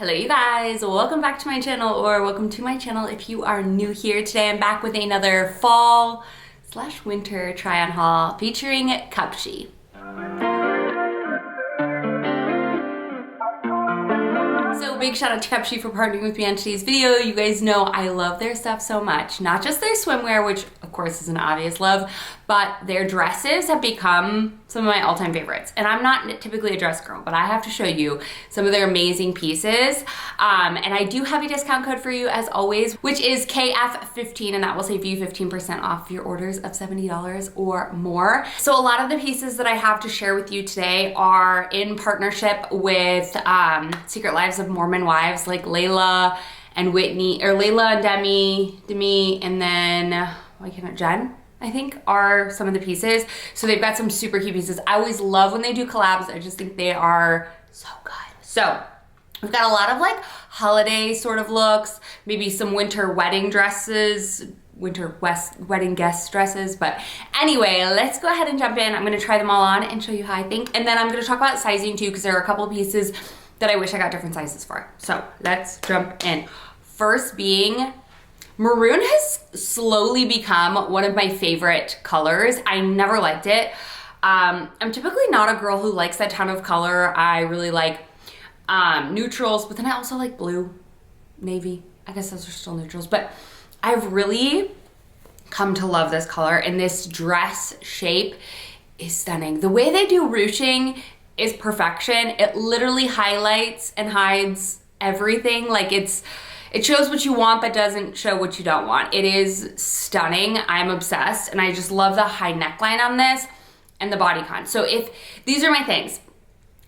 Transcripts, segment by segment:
Hello you guys, welcome back to my channel, or welcome to my channel if you are new here. Today I'm back with another fall / winter try on haul featuring Cupshe. So big shout out to Cupshe for partnering with me on today's video. You guys know I love their stuff so much. Not just their swimwear, which of course is an obvious love, but their dresses have become some of my all-time favorites. And I'm not typically a dress girl, but I have to show you some of their amazing pieces. And I do have a discount code for you as always, which is KF15, and that will save you 15% off your orders of $70 or more. So a lot of the pieces that I have to share with you today are in partnership with Secret Lives of Mormon Wives, like Layla and Whitney, or Layla and Demi, and then, why can't it, Jen? I think are some of the pieces. So they've got some super cute pieces. I always love when they do collabs. I just think they are so good. So we've got a lot of like holiday sort of looks, maybe some winter wedding dresses, wedding guest dresses. But anyway, let's go ahead and jump in. I'm gonna try them all on and show you how I think. And then I'm gonna talk about sizing too, because there are a couple of pieces that I wish I got different sizes for. So let's jump in. First being, Maroon has slowly become one of my favorite colors. I never liked it. I'm typically not a girl who likes a ton of color. I really like neutrals, but then I also like blue, navy. I guess those are still neutrals, but I've really come to love this color, and this dress shape is stunning. The way they do ruching is perfection. It literally highlights and hides everything. Like it shows what you want, but doesn't show what you don't want. It is stunning. I'm obsessed, and I just love the high neckline on this and the bodycon. So if these are my things,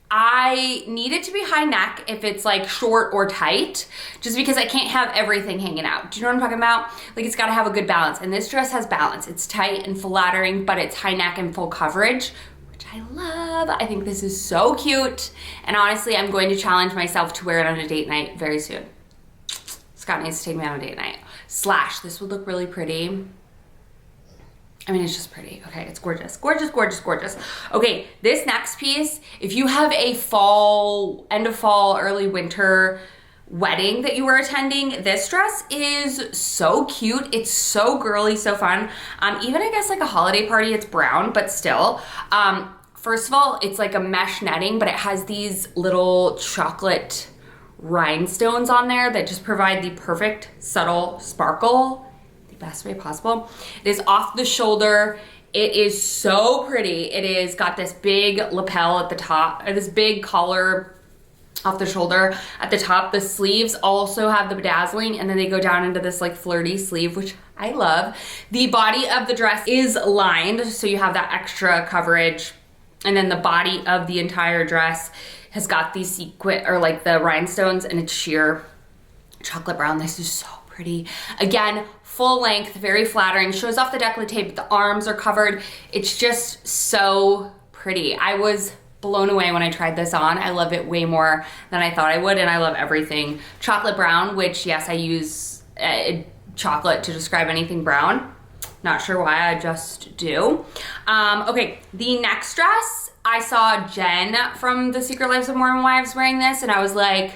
I need it to be high neck if it's like short or tight, just because I can't have everything hanging out. Do you know what I'm talking about? Like, it's gotta have a good balance, and this dress has balance. It's tight and flattering, but it's high neck and full coverage, which I love. I think this is so cute, and honestly, I'm going to challenge myself to wear it on a date night very soon. Scott needs to take me on a date night. This would look really pretty. I mean, it's just pretty. Okay, it's gorgeous, gorgeous, gorgeous, gorgeous. Okay, this next piece, if you have a fall, end of fall, early winter wedding that you were attending, this dress is so cute. It's so girly, so fun. Even I guess like a holiday party, it's brown, but still. First of all, it's like a mesh netting, but it has these little chocolate rhinestones on there that just provide the perfect subtle sparkle the best way possible. It is off the shoulder. It is so pretty. It is got this big lapel at the top, or this big collar off the shoulder at the top. The sleeves also have the bedazzling, and then they go down into this like flirty sleeve, which I love. The body of the dress is lined, so you have that extra coverage, and then the body of the entire dress has got these sequin, or like the rhinestones, and it's sheer chocolate brown. This is so pretty. Again, full length, very flattering, shows off the décolleté, but the arms are covered. It's just so pretty. I was blown away when I tried this on. I love it way more than I thought I would, and I love everything chocolate brown, which yes, I use chocolate to describe anything brown. Not sure why, I just do. Okay, the next dress, I saw Jen from the Secret Lives of Mormon Wives wearing this, and I was like,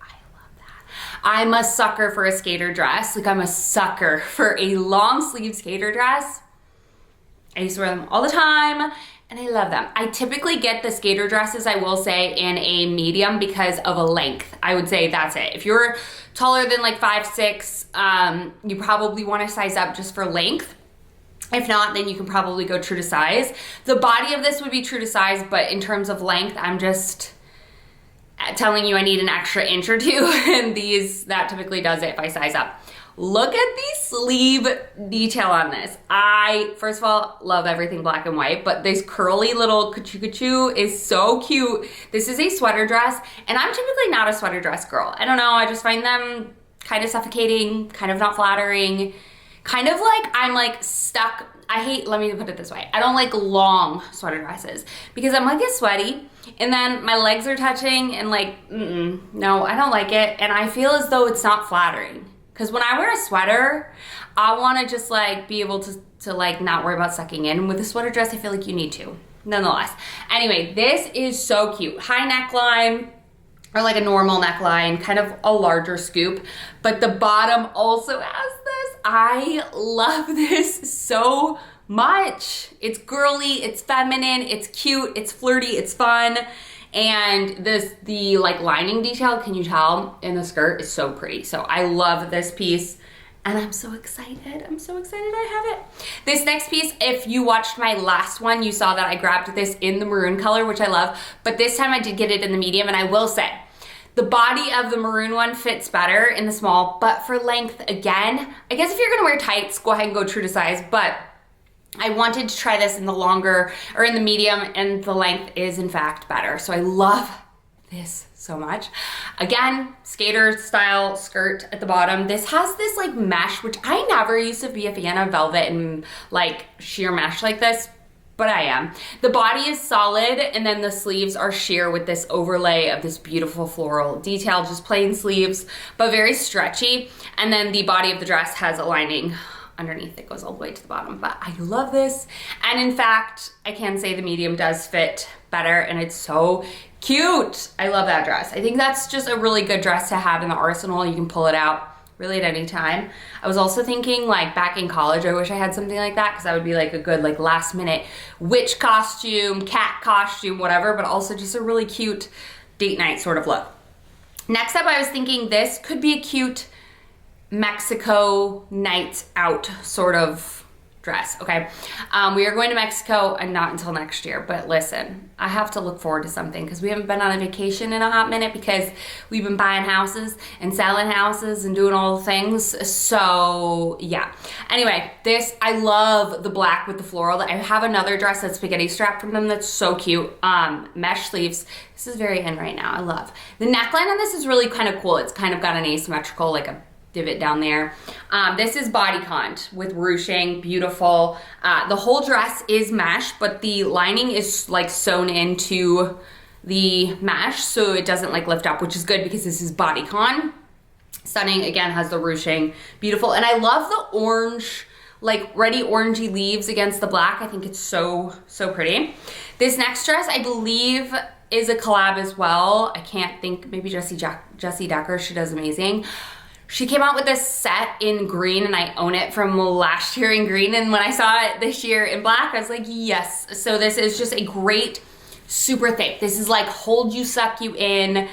I love that. I'm a sucker for a skater dress. Like, I'm a sucker for a long sleeve skater dress. I used to wear them all the time, and I love them. I typically get the skater dresses, I will say, in a medium because of a length. I would say that's it. If you're taller than like 5'6", you probably want to size up just for length. If not, then you can probably go true to size. The body of this would be true to size, but in terms of length, I'm just telling you I need an extra inch or two, and that typically does it if I size up. Look at the sleeve detail on this. I, first of all, love everything black and white, but this curly little cuchoo is so cute. This is a sweater dress, and I'm typically not a sweater dress girl. I don't know, I just find them kind of suffocating, kind of not flattering, kind of like I'm like stuck. Let me put it this way. I don't like long sweater dresses because I'm like get sweaty, and then my legs are touching, and like, no, I don't like it, and I feel as though it's not flattering. Because when I wear a sweater, I want to just like be able to like not worry about sucking in. And with a sweater dress, I feel like you need to, nonetheless. Anyway, this is so cute. High neckline, or like a normal neckline, kind of a larger scoop, but the bottom also has this. I love this so much. It's girly, it's feminine, it's cute, it's flirty, it's fun. And the like lining detail, can you tell, in the skirt is so pretty. So I love this piece. And I'm so excited. I'm so excited I have it. This next piece, if you watched my last one, you saw that I grabbed this in the maroon color, which I love. But this time I did get it in the medium, and I will say, the body of the maroon one fits better in the small, but for length, again, I guess if you're gonna wear tights, go ahead and go true to size, but I wanted to try this in the longer, or in the medium, and the length is in fact better. So I love this so much. Again, skater style skirt at the bottom. This has this like mesh, which I never used to be a fan of velvet and like sheer mesh like this, but I am. The body is solid, and then the sleeves are sheer with this overlay of this beautiful floral detail, just plain sleeves, but very stretchy. And then the body of the dress has a lining underneath that goes all the way to the bottom, but I love this. And in fact, I can say the medium does fit better, and it's so cute. I love that dress. I think that's just a really good dress to have in the arsenal. You can pull it out really at any time. I was also thinking, like, back in college, I wish I had something like that, because that would be like a good like last minute witch costume, cat costume, whatever, but also just a really cute date night sort of look. Next up, I was thinking this could be a cute Mexico night out sort of dress, okay? We are going to Mexico, and not until next year, but listen, I have to look forward to something, because we haven't been on a vacation in a hot minute, because we've been buying houses and selling houses and doing all the things, so yeah. Anyway, this, I love the black with the floral. I have another dress that's spaghetti strap from them that's so cute, mesh sleeves. This is very in right now, I love. The neckline on this is really kind of cool. It's kind of got an asymmetrical, like a divot down there. This is bodycon with ruching, beautiful. The whole dress is mesh, but the lining is like sewn into the mesh, so it doesn't like lift up, which is good because this is bodycon. Stunning, again, has the ruching, beautiful. And I love the orange, like reddy orangey leaves against the black. I think it's so, so pretty. This next dress, I believe, is a collab as well. I can't think, maybe Jessie Decker, she does amazing. She came out with this set in green, and I own it from last year in green, and when I saw it this year in black, I was like, yes. So this is just a great, super thick. This is like hold you, suck you in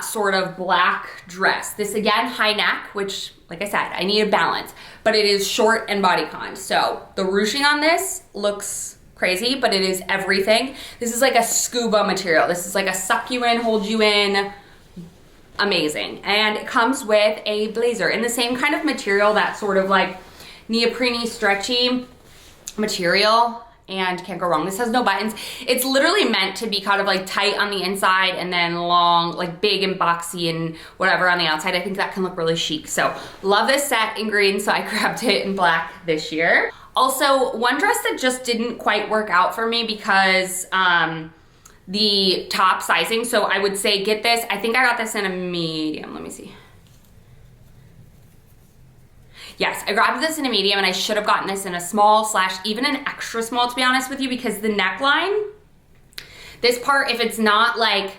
sort of black dress. This again, high neck, which like I said, I need a balance, but it is short and bodycon. So the ruching on this looks crazy, but it is everything. This is like a scuba material. This is like a suck you in, hold you in, amazing. And it comes with a blazer in the same kind of material, that sort of like neoprene stretchy material, and can't go wrong. This has no buttons. It's literally meant to be kind of like tight on the inside and then long, like big and boxy and whatever on the outside. I think that can look really chic. So love this set in green, so I grabbed it in black this year. Also, one dress that just didn't quite work out for me because the top sizing, so I would say get this. I think I got this in a medium. Let me see. Yes, I grabbed this in a medium, and I should have gotten this in a small / even an extra small, to be honest with you, because the neckline, this part, if it's not like,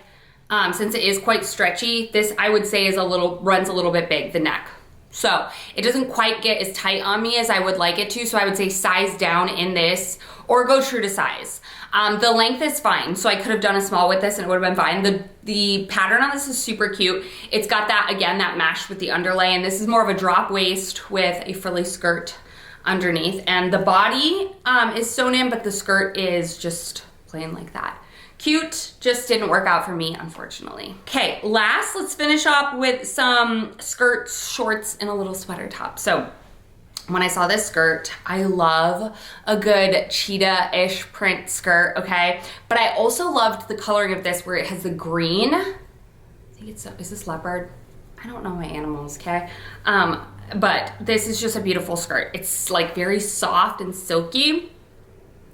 since it is quite stretchy, this I would say is runs a little bit big, the neck. So it doesn't quite get as tight on me as I would like it to, so I would say size down in this, or go true to size. The length is fine, so I could have done a small with this and it would have been fine. The pattern on this is super cute. It's got that, again, that mesh with the underlay, and this is more of a drop waist with a frilly skirt underneath. And the body is sewn in, but the skirt is just plain like that. Cute, just didn't work out for me, unfortunately. Okay, last, let's finish off with some skirts, shorts, and a little sweater top. So when I saw this skirt, I love a good cheetah-ish print skirt, okay? But I also loved the coloring of this, where it has the green. I think is this leopard? I don't know my animals, okay? But this is just a beautiful skirt. It's like very soft and silky.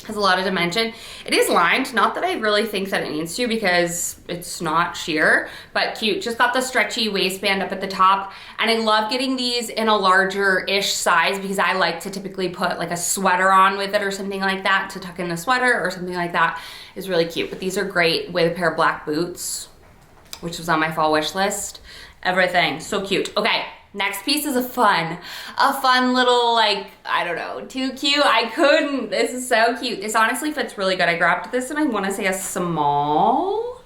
Has a lot of dimension. It is lined, not that I really think that it needs to, because it's not sheer, but cute. Just got the stretchy waistband up at the top, and I love getting these in a larger-ish size because I like to typically put like a sweater on with it or something like that to tuck in the sweater or something like that. Is really cute. But these are great with a pair of black boots. which was on my fall wish list. Everything, so cute. Okay, next piece is a fun little, like, I don't know, too cute. I couldn't, this is so cute. This honestly fits really good. I grabbed this and I wanna say a small.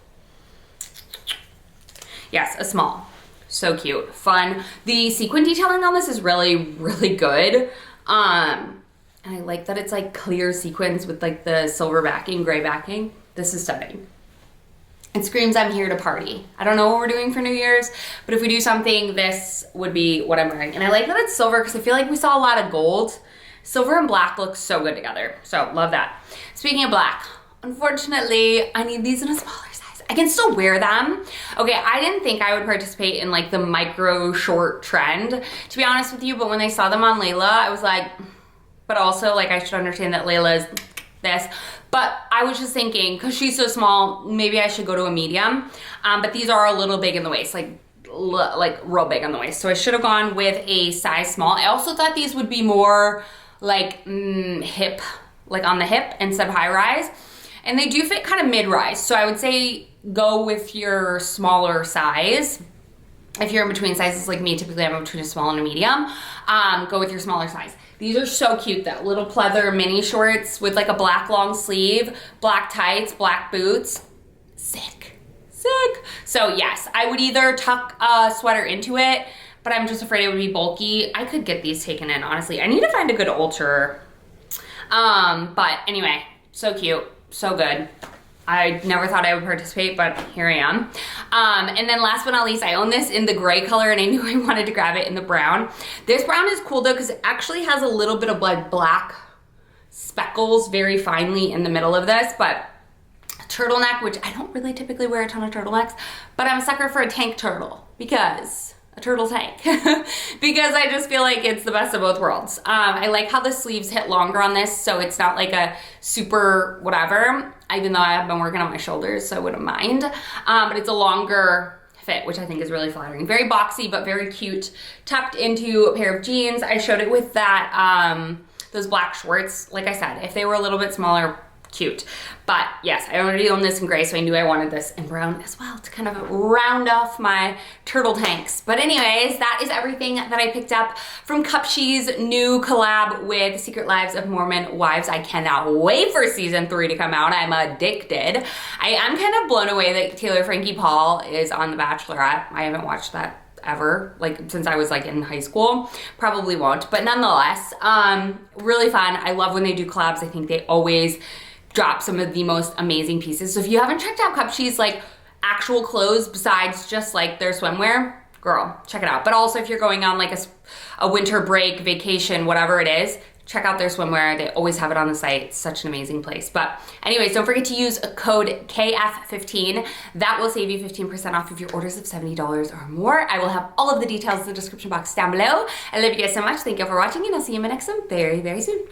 Yes, a small. So cute, fun. The sequin detailing on this is really, really good. And I like that it's like clear sequins with like the silver backing, gray backing. This is stunning. It screams I'm here to party. I don't know what we're doing for New Year's, but if we do something, this would be what I'm wearing. And I like that it's silver because I feel like we saw a lot of gold. Silver and black look so good together. So love that. Speaking of black, unfortunately, I need these in a smaller size. I can still wear them. Okay, I didn't think I would participate in like the micro short trend, to be honest with you, but when I saw them on Layla, I was like, but also like I should understand that Layla is this. But I was just thinking, because she's so small, maybe I should go to a medium. But these are a little big in the waist, like real big on the waist. So I should have gone with a size small. I also thought these would be more like hip, like on the hip instead of high rise. And they do fit kind of mid-rise. So I would say go with your smaller size. If you're in between sizes like me, typically I'm in between a small and a medium, go with your smaller size. These are so cute though. Little pleather mini shorts with like a black long sleeve, black tights, black boots. Sick, sick. So yes, I would either tuck a sweater into it, but I'm just afraid it would be bulky. I could get these taken in, honestly. I need to find a good alter. But anyway, so cute, so good. I never thought I would participate, but here I am. And then last but not least, I own this in the gray color and I knew I wanted to grab it in the brown. This brown is cool though because it actually has a little bit of like black speckles very finely in the middle of this, but turtleneck, which I don't really typically wear a ton of turtlenecks, but I'm a sucker for a tank turtle because a turtle tank because I just feel like it's the best of both worlds. I like how the sleeves hit longer on this, so it's not like a super whatever, even though I have been working on my shoulders, so I wouldn't mind. But it's a longer fit, which I think is really flattering. Very boxy, but very cute. Tucked into a pair of jeans. I showed it with that, those black shorts. Like I said, if they were a little bit smaller, cute. But yes, I already own this in gray, so I knew I wanted this in brown as well to kind of round off my turtle tanks. But anyways, that is everything that I picked up from Cupshe's new collab with Secret Lives of Mormon Wives. I cannot wait for season 3 to come out. I'm addicted. I am kind of blown away that Taylor Frankie Paul is on The Bachelorette. I haven't watched that ever, like since I was like in high school. Probably won't, but nonetheless, really fun. I love when they do collabs. I think they always drop some of the most amazing pieces. So if you haven't checked out Cupshe's like actual clothes besides just like their swimwear, girl, check it out. But also if you're going on like a winter break, vacation, whatever it is, check out their swimwear. They always have it on the site. It's such an amazing place. But anyways, don't forget to use a code KF15. That will save you 15% off of your orders of $70 or more. I will have all of the details in the description box down below. I love you guys so much. Thank you for watching and I'll see you in my next one very, very soon.